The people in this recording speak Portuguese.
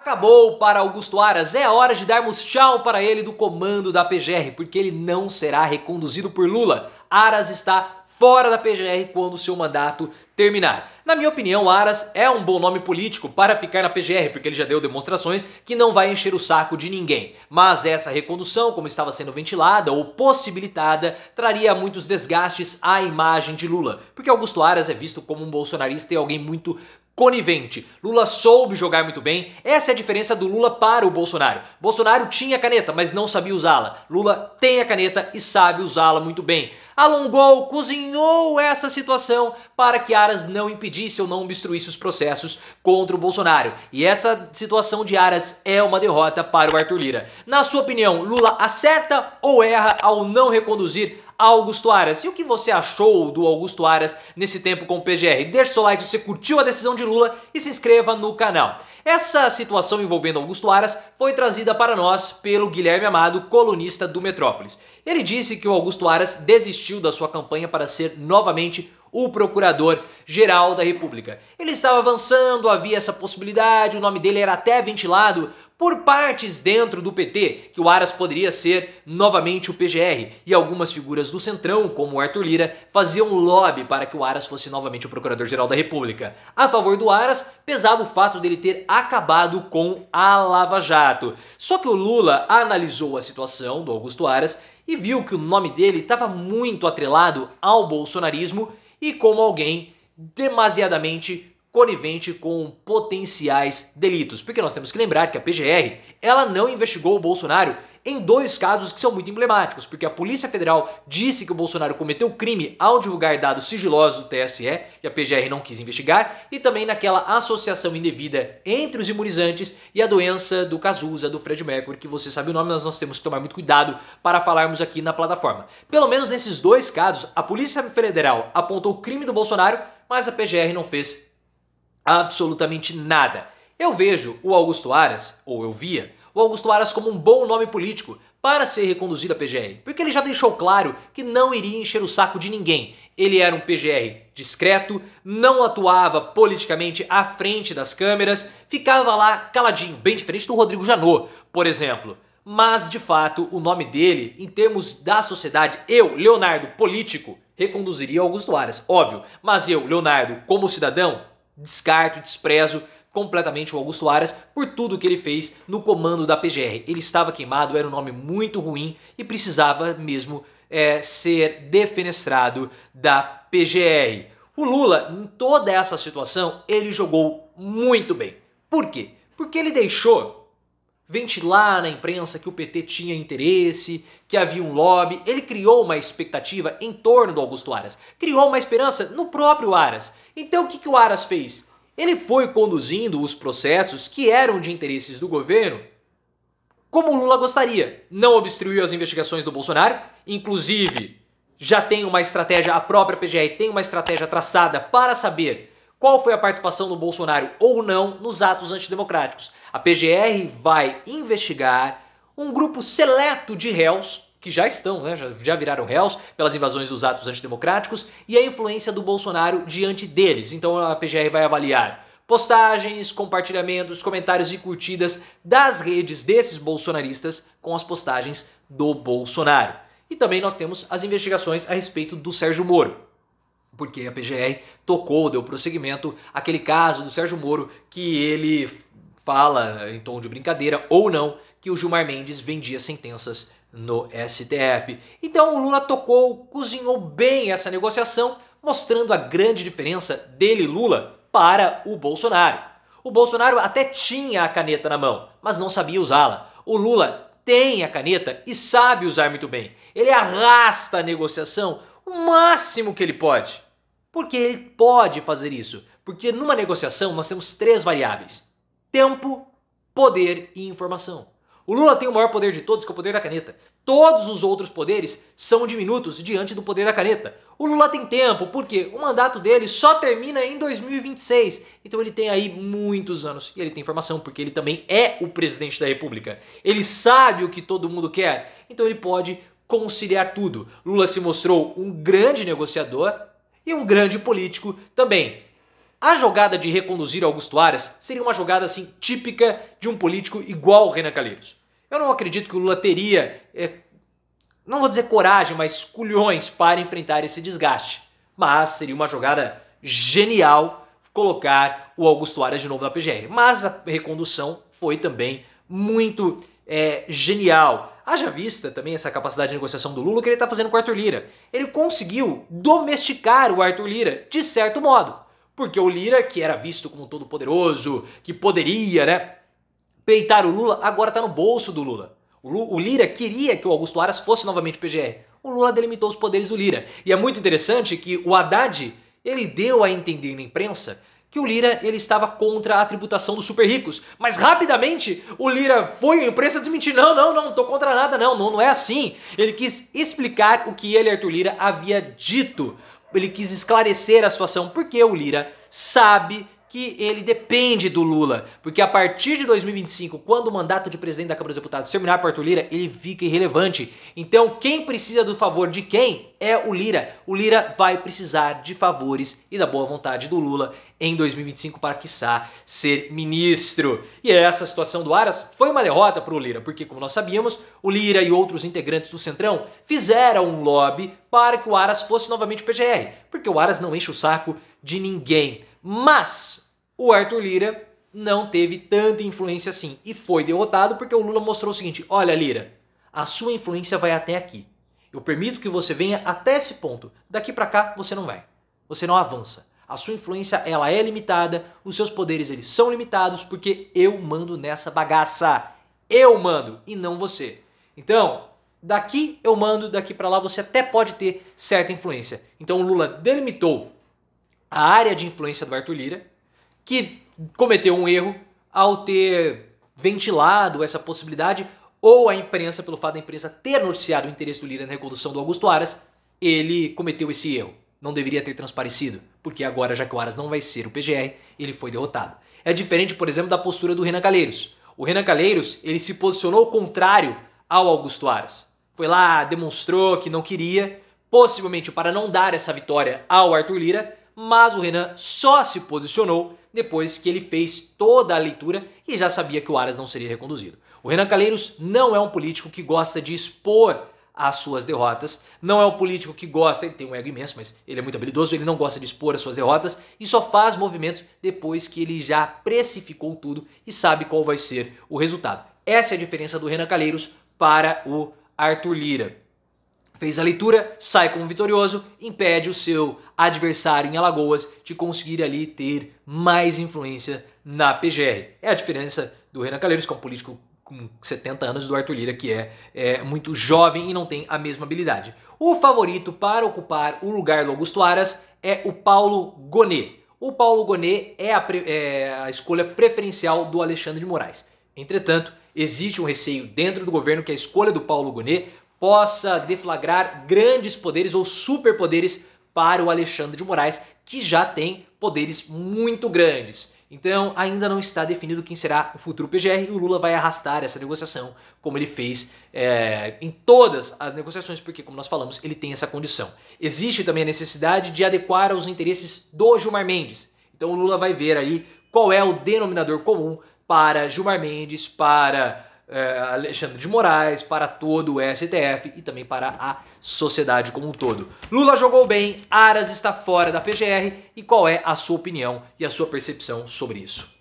Acabou para Augusto Aras, é a hora de darmos tchau para ele do comando da PGR, porque ele não será reconduzido por Lula. Aras está fora da PGR quando seu mandato terminar. Na minha opinião, Aras é um bom nome político para ficar na PGR, porque ele já deu demonstrações que não vai encher o saco de ninguém. Mas essa recondução, como estava sendo ventilada ou possibilitada, traria muitos desgastes à imagem de Lula, porque Augusto Aras é visto como um bolsonarista e alguém muito conivente. Lula soube jogar muito bem. Essa é a diferença do Lula para o Bolsonaro. Bolsonaro tinha caneta, mas não sabia usá-la. Lula tem a caneta e sabe usá-la muito bem. Alongou, cozinhou essa situação para que Aras não impedisse ou não obstruísse os processos contra o Bolsonaro. E essa situação de Aras é uma derrota para o Arthur Lira. Na sua opinião, Lula acerta ou erra ao não reconduzir Augusto Aras? E o que você achou do Augusto Aras nesse tempo com o PGR? Deixe seu like se você curtiu a decisão de Lula e se inscreva no canal. Essa situação envolvendo Augusto Aras foi trazida para nós pelo Guilherme Amado, colunista do Metrópolis. Ele disse que o Augusto Aras desistiu da sua campanha para ser novamente o Procurador-Geral da República. Ele estava avançando, havia essa possibilidade, o nome dele era até ventilado por partes dentro do PT, que o Aras poderia ser novamente o PGR, e algumas figuras do Centrão, como o Arthur Lira, faziam lobby para que o Aras fosse novamente o Procurador-Geral da República. A favor do Aras, pesava o fato dele ter acabado com a Lava Jato. Só que o Lula analisou a situação do Augusto Aras e viu que o nome dele estava muito atrelado ao bolsonarismo e como alguém demasiadamente conivente com potenciais delitos. Porque nós temos que lembrar que a PGR, ela não investigou o Bolsonaro em dois casos que são muito emblemáticos, porque a Polícia Federal disse que o Bolsonaro cometeu crime ao divulgar dados sigilosos do TSE, e a PGR não quis investigar, e também naquela associação indevida entre os imunizantes e a doença do Cazuza, do Fred Mercury, que você sabe o nome, mas nós temos que tomar muito cuidado para falarmos aqui na plataforma. Pelo menos nesses dois casos, a Polícia Federal apontou o crime do Bolsonaro, mas a PGR não fez absolutamente nada. Eu vejo o Augusto Aras, ou eu via, o Augusto Aras como um bom nome político para ser reconduzido à PGR, porque ele já deixou claro que não iria encher o saco de ninguém. Ele era um PGR discreto, não atuava politicamente à frente das câmeras, ficava lá caladinho, bem diferente do Rodrigo Janot, por exemplo. Mas, de fato, o nome dele, em termos da sociedade, eu, Leonardo, político, reconduziria Augusto Aras, óbvio. Mas eu, Leonardo, como cidadão, descarto, desprezo completamente o Augusto Aras por tudo que ele fez no comando da PGR. Ele estava queimado, era um nome muito ruim e precisava mesmo ser defenestrado da PGR. O Lula, em toda essa situação, ele jogou muito bem. Por quê? Porque ele deixou ventilar na imprensa que o PT tinha interesse, que havia um lobby. Ele criou uma expectativa em torno do Augusto Aras. Criou uma esperança no próprio Aras. Então o que o Aras fez? Ele foi conduzindo os processos que eram de interesses do governo como o Lula gostaria. Não obstruiu as investigações do Bolsonaro, inclusive já tem uma estratégia, a própria PGR tem uma estratégia traçada para saber qual foi a participação do Bolsonaro ou não nos atos antidemocráticos. A PGR vai investigar um grupo seleto de réus, que já estão, já viraram réus pelas invasões dos atos antidemocráticos, e a influência do Bolsonaro diante deles. Então a PGR vai avaliar postagens, compartilhamentos, comentários e curtidas das redes desses bolsonaristas com as postagens do Bolsonaro. E também nós temos as investigações a respeito do Sérgio Moro, porque a PGR tocou, deu prosseguimento àquele caso do Sérgio Moro que ele fala em tom de brincadeira ou não que o Gilmar Mendes vendia sentenças no STF. Então o Lula tocou, cozinhou bem essa negociação, mostrando a grande diferença dele, Lula, para o Bolsonaro. O Bolsonaro até tinha a caneta na mão, mas não sabia usá-la. O Lula tem a caneta e sabe usar muito bem. Ele arrasta a negociação o máximo que ele pode. Porque ele pode fazer isso. Porque numa negociação nós temos três variáveis: tempo, poder e informação. O Lula tem o maior poder de todos, que é o poder da caneta. Todos os outros poderes são diminutos diante do poder da caneta. O Lula tem tempo, porque o mandato dele só termina em 2026. Então ele tem aí muitos anos. E ele tem informação, porque ele também é o presidente da República. Ele sabe o que todo mundo quer. Então ele pode conciliar tudo. Lula se mostrou um grande negociador e um grande político também. A jogada de reconduzir Augusto Aras seria uma jogada assim típica de um político igual o Renan Calheiros. Eu não acredito que o Lula teria, não vou dizer coragem, mas culhões para enfrentar esse desgaste. Mas seria uma jogada genial colocar o Augusto Aras de novo na PGR. Mas a recondução foi também muito genial. Haja vista também essa capacidade de negociação do Lula que ele está fazendo com o Arthur Lira. Ele conseguiu domesticar o Arthur Lira de certo modo. Porque o Lira, que era visto como todo poderoso, que poderia, peitar o Lula, agora está no bolso do Lula. O Lira queria que o Augusto Aras fosse novamente PGR. O Lula delimitou os poderes do Lira. E é muito interessante que o Haddad, ele deu a entender na imprensa que o Lira ele estava contra a tributação dos super ricos. Mas rapidamente o Lira foi à imprensa desmentir, não tô contra nada não é assim. Ele quis explicar o que ele, Arthur Lira, havia dito. Ele quis esclarecer a situação porque o Lira sabe que ele depende do Lula. Porque a partir de 2025, quando o mandato de presidente da Câmara dos Deputados terminar para Arthur Lira, ele fica irrelevante. Então quem precisa do favor de quem é o Lira. O Lira vai precisar de favores e da boa vontade do Lula em 2025 para, quiçá, ser ministro. E essa situação do Aras foi uma derrota para o Lira, porque, como nós sabíamos, o Lira e outros integrantes do Centrão fizeram um lobby para que o Aras fosse novamente o PGR, porque o Aras não enche o saco de ninguém. Mas o Arthur Lira não teve tanta influência assim e foi derrotado porque o Lula mostrou o seguinte: olha, Lira, a sua influência vai até aqui. Eu permito que você venha até esse ponto. Daqui para cá você não vai. Você não avança. A sua influência ela é limitada, os seus poderes eles são limitados porque eu mando nessa bagaça. Eu mando e não você. Então, daqui eu mando, daqui para lá você até pode ter certa influência. Então o Lula delimitou a área de influência do Arthur Lira, que cometeu um erro ao ter ventilado essa possibilidade, ou a imprensa, pelo fato da imprensa ter noticiado o interesse do Lira na recondução do Augusto Aras, ele cometeu esse erro. Não deveria ter transparecido, porque agora, já que o Aras não vai ser o PGR, ele foi derrotado. É diferente, por exemplo, da postura do Renan Calheiros. O Renan Calheiros, ele se posicionou contrário ao Augusto Aras. Foi lá, demonstrou que não queria, possivelmente para não dar essa vitória ao Arthur Lira, mas o Renan só se posicionou depois que ele fez toda a leitura e já sabia que o Aras não seria reconduzido. O Renan Calheiros não é um político que gosta de expor as suas derrotas, não é um político que gosta, ele tem um ego imenso, mas ele é muito habilidoso, ele não gosta de expor as suas derrotas e só faz movimentos depois que ele já precificou tudo e sabe qual vai ser o resultado. Essa é a diferença do Renan Calheiros para o Arthur Lira. Fez a leitura, sai como vitorioso, impede o seu adversário em Alagoas de conseguir ali ter mais influência na PGR. É a diferença do Renan Calheiros, que é um político com 70 anos, do Arthur Lira, que é muito jovem e não tem a mesma habilidade. O favorito para ocupar o lugar do Augusto Aras é o Paulo Gonet. O Paulo Gonet é a escolha preferencial do Alexandre de Moraes. Entretanto, existe um receio dentro do governo que a escolha do Paulo Gonet possa deflagrar grandes poderes ou superpoderes para o Alexandre de Moraes, que já tem poderes muito grandes. Então ainda não está definido quem será o futuro PGR e o Lula vai arrastar essa negociação, como ele fez em todas as negociações, porque, como nós falamos, ele tem essa condição. Existe também a necessidade de adequar aos interesses do Gilmar Mendes. Então o Lula vai ver aí qual é o denominador comum para Gilmar Mendes, para Alexandre de Moraes, para todo o STF e também para a sociedade como um todo. Lula jogou bem, Aras está fora da PGR e qual é a sua opinião e a sua percepção sobre isso?